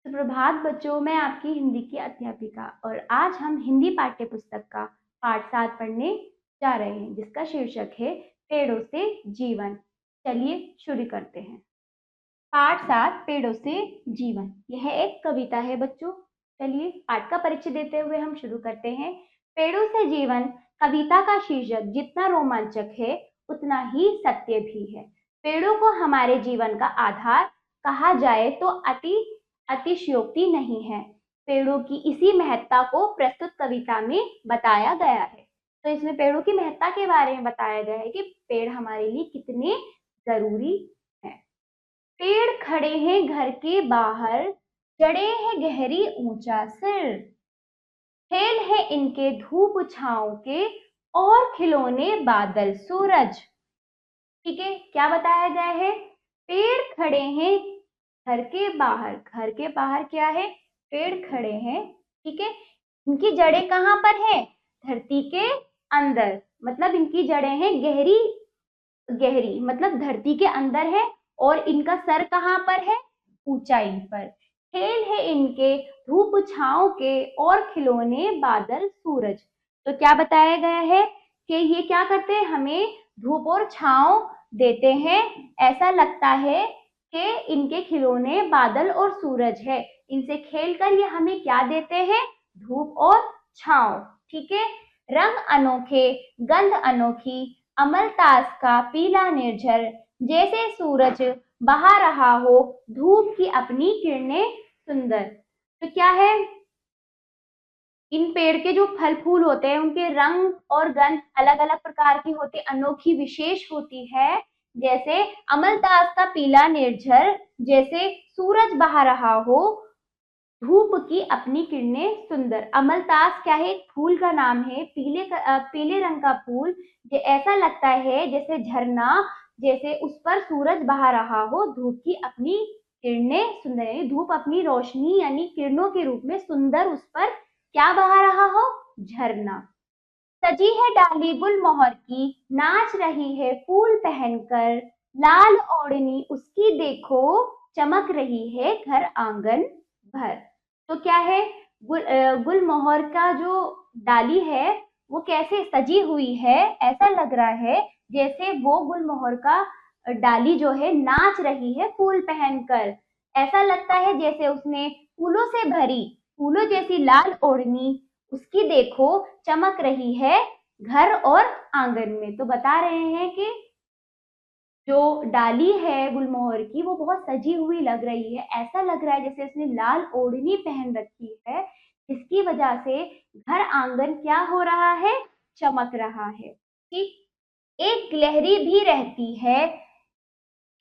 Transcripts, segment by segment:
सुप्रभात बच्चों, मैं आपकी हिंदी की अध्यापिका और आज हम हिंदी पाठ्य पुस्तक का पाठ 7 पढ़ने जा रहे हैं जिसका शीर्षक है पेड़ों से जीवन। चलिए शुरू करते हैं। पाठ 7 पेड़ों से जीवन। यह एक कविता है बच्चों। चलिए पाठ का परिचय देते हुए हम शुरू करते हैं। पेड़ों से जीवन कविता का शीर्षक जितना रोमांचक है उतना ही सत्य भी है। पेड़ों को हमारे जीवन का आधार कहा जाए तो अतिशयोक्ति नहीं है। पेड़ों की इसी महत्ता को प्रस्तुत कविता में बताया गया है। तो इसमें पेड़ों की महत्ता के बारे में बताया गया है कि पेड़ हमारे लिए कितने जरूरी है। पेड़ खड़े हैं घर के बाहर, जड़े हैं गहरी ऊंचा सिर, खेल है इनके धूप छांव के और खिलौने बादल सूरज। ठीक है, क्या बताया गया है? पेड़ खड़े हैं घर के बाहर। घर के बाहर क्या है? पेड़ खड़े हैं। ठीक है, इनकी जड़ें कहाँ पर है? धरती के अंदर, मतलब इनकी जड़ें हैं गहरी गहरी, मतलब धरती के अंदर है और इनका सर कहाँ पर है? ऊंचाई पर। खेल है इनके धूप छांव के और खिलौने बादल सूरज। तो क्या बताया गया है कि ये क्या करते हैं? हमें धूप और छांव देते हैं। ऐसा लगता है कि इनके खिलौने बादल और सूरज है। इनसे खेलकर ये हमें क्या देते हैं? धूप और छांव। ठीक है, रंग अनोखे, गंध अनोखी, अमलतास का पीला निर्झर, जैसे सूरज बहा रहा हो धूप की अपनी किरणें सुंदर। तो क्या है? इन पेड़ के जो फल फूल होते हैं उनके रंग और गंध अलग अलग प्रकार की होती, अनोखी विशेष होती है। जैसे अमलतास का पीला निर्झर, जैसे सूरज बहा रहा हो धूप की अपनी किरणें सुंदर। अमलतास क्या है? एक फूल का नाम है, पीले रंग का फूल। ऐसा लगता है जैसे झरना, जैसे उस पर सूरज बहा रहा हो धूप की अपनी किरणें सुंदर, यानी धूप अपनी रोशनी यानी किरणों के रूप में सुंदर उस पर क्या बहा रहा हो? झरना। सजी है डाली गुलमोहर की, नाच रही है फूल पहनकर, लाल ओढ़नी उसकी देखो चमक रही है घर आंगन भर। तो क्या है? गुलमोहर का जो डाली है वो कैसे सजी हुई है? ऐसा लग रहा है जैसे वो गुलमोहर का डाली जो है नाच रही है फूल पहनकर। ऐसा लगता है जैसे उसने फूलों से भरी, फूलों जैसी लाल ओढ़नी उसकी देखो चमक रही है घर और आंगन में। तो बता रहे हैं कि जो डाली है गुलमोहर की वो बहुत सजी हुई लग रही है। ऐसा लग रहा है जैसे उसने लाल ओढ़नी पहन रखी है, जिसकी वजह से घर आंगन क्या हो रहा है? चमक रहा है। ठीक, एक गिलहरी भी रहती है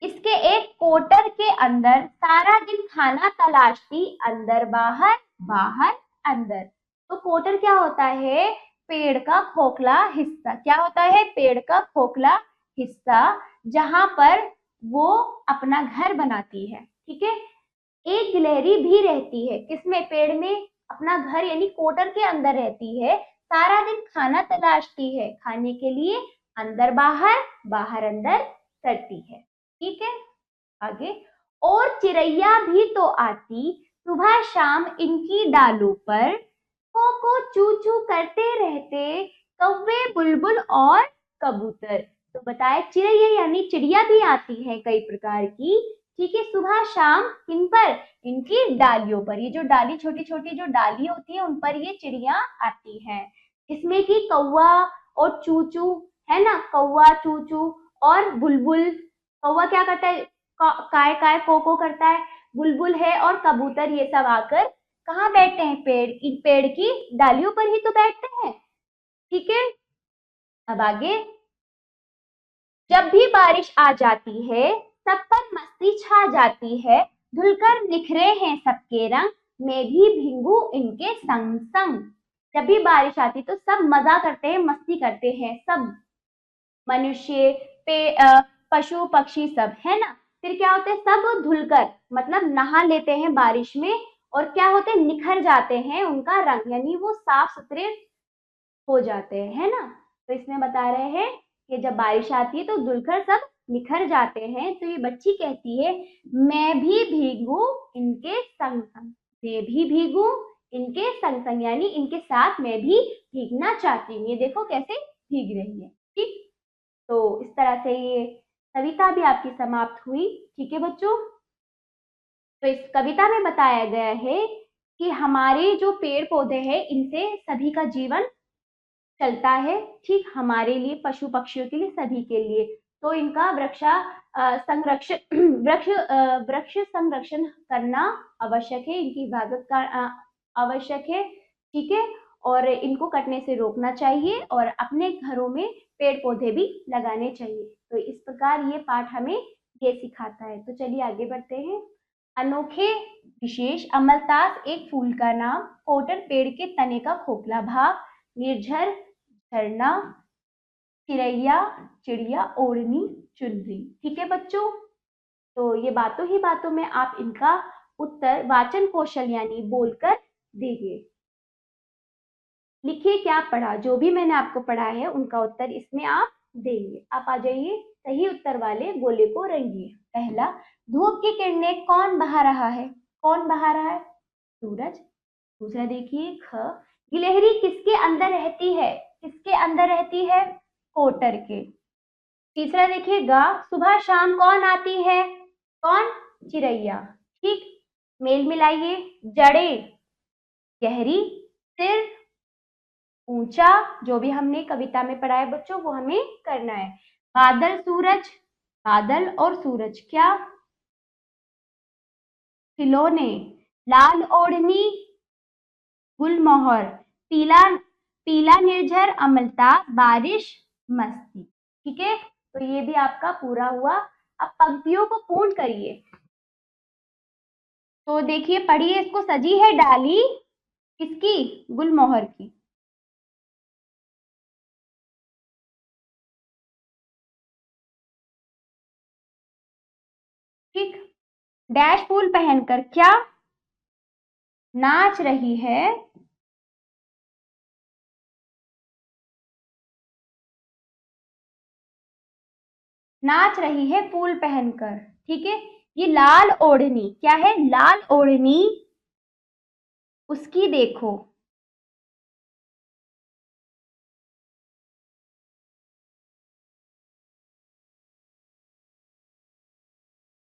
इसके एक कोटर के अंदर, सारा दिन खाना तलाशती अंदर बाहर बाहर अंदर। तो कोटर क्या होता है? पेड़ का खोखला हिस्सा। क्या होता है? पेड़ का खोखला हिस्सा, जहां पर वो अपना घर बनाती है। ठीक है, एक गिलहरी भी रहती है किसमें? पेड़ में अपना घर यानी कोटर के अंदर रहती है, सारा दिन खाना तलाशती है, खाने के लिए अंदर बाहर बाहर अंदर करती है। ठीक है, आगे। और चिड़ैया भी तो आती सुबह शाम इनकी डालों पर, को चू चू करते रहते कौवे बुलबुल और कबूतर। तो बताए चिड़ैया यानी चिड़िया भी आती है कई प्रकार की। ठीक है, सुबह शाम किन पर? इनकी डालियों पर। ये जो डाली छोटी छोटी जो डाली होती है उन पर ये चिड़िया आती है। इसमें कि कौवा और चूचू है ना, कौवा चूचू और बुलबुल। कौवा क्या करता है? काय काय को करता है। बुलबुल है और कबूतर, ये सब आकर कहाँ बैठते हैं? पेड़ की डालियों पर ही तो बैठते हैं। ठीक है, अब आगे। जब भी बारिश आ जाती है सब पर मस्ती छा जाती है, धुलकर निखरे हैं सबके रंग, मैं भी भीगू इनके संग संग। जब भी बारिश आती तो सब मजा करते हैं, मस्ती करते हैं, सब मनुष्य पशु पक्षी सब, है ना। फिर क्या होते हैं? सब धुलकर मतलब नहा लेते हैं बारिश में, और क्या होते हैं? निखर जाते हैं उनका रंग, यानी वो साफ सुथरे हो जाते हैं, है ना। तो इसमें बता रहे हैं कि जब बारिश आती है तो धुलकर सब निखर जाते हैं तो ये बच्ची कहती है, मैं भी भीगू इनके संग संग, मैं भी भीगू इनके संग संग, यानी इनके साथ मैं भी भीगना चाहती हूँ। ये देखो कैसे भीग रही है। ठीक, तो इस तरह से ये कविता भी आपकी समाप्त हुई। ठीक है बच्चों, तो इस कविता में बताया गया है कि हमारे जो पेड़ पौधे हैं इनसे सभी का जीवन चलता है। ठीक, हमारे लिए, पशु पक्षियों के लिए, सभी के लिए। तो इनका संरक्षण वृक्ष संरक्षण करना आवश्यक है, इनकी हिफाजत का आवश्यक है। ठीक है, और इनको कटने से रोकना चाहिए और अपने घरों में पेड़ पौधे भी लगाने चाहिए। तो इस प्रकार ये पाठ हमें ये सिखाता है। तो चलिए आगे बढ़ते हैं। अनोखे विशेष, अमलतास एक फूल का नाम, कोटर पेड़ के तने का खोखला भाग, निर्झर झरना, चिरैया चिड़िया, ओढ़नी चुनरी। ठीक है बच्चों, तो ये बातों ही बातों में आप इनका उत्तर वाचन कौशल यानी बोलकर देंगे। लिखिए क्या पढ़ा, जो भी मैंने आपको पढ़ा है उनका उत्तर इसमें आप देंगे। आप आ जाइए, सही उत्तर वाले गोले को रंगिए। पहला, धूप की किरणें कौन बहा रहा है? कौन बहा रहा है? सूरज। दूसरा देखिए, ख, गिलहरी किसके अंदर रहती है? किसके अंदर रहती है? कोटर के। तीसरा देखिए, गा, सुबह शाम कौन आती है? कौन? चिड़ैया। ठीक, मेल मिलाइए। जड़े, गहरी, सिर, ऊंचा, जो भी हमने कविता में पढ़ा है बच्चों वो हमें करना है। बादल सूरज, बादल और सूरज क्या? खिलौने। लाल ओढ़नी, गुलमोहर। पीला, पीला निर्झर, अमलता, बारिश, मस्ती। ठीक है, तो ये भी आपका पूरा हुआ। अब पंक्तियों को पूर्ण करिए। तो देखिए, पढ़िए इसको, सजी है डाली किसकी? गुलमोहर की। ठीक, डैश फूल पहनकर क्या नाच रही है? नाच रही है फूल पहनकर। ठीक है, ये लाल ओढ़नी क्या है? लाल ओढ़नी उसकी देखो।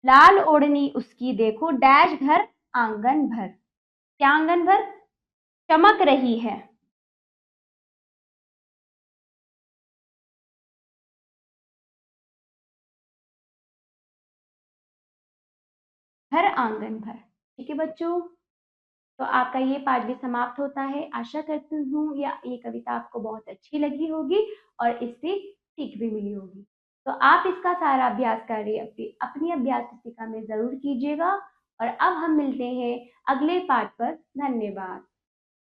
लाल ओढ़नी उसकी देखो, डैश घर आंगन भर। क्या आंगन भर? चमक रही है। घर आंगन भर। ठीक है बच्चों, तो आपका ये पाठ भी समाप्त होता है। आशा करती हूँ या ये कविता आपको बहुत अच्छी लगी होगी और इससे सीख भी मिली होगी। तो आप इसका सारा अभ्यास कार्य अपनी अभ्यास पुस्तिका में जरूर कीजिएगा। और अब हम मिलते हैं अगले पाठ पर। धन्यवाद।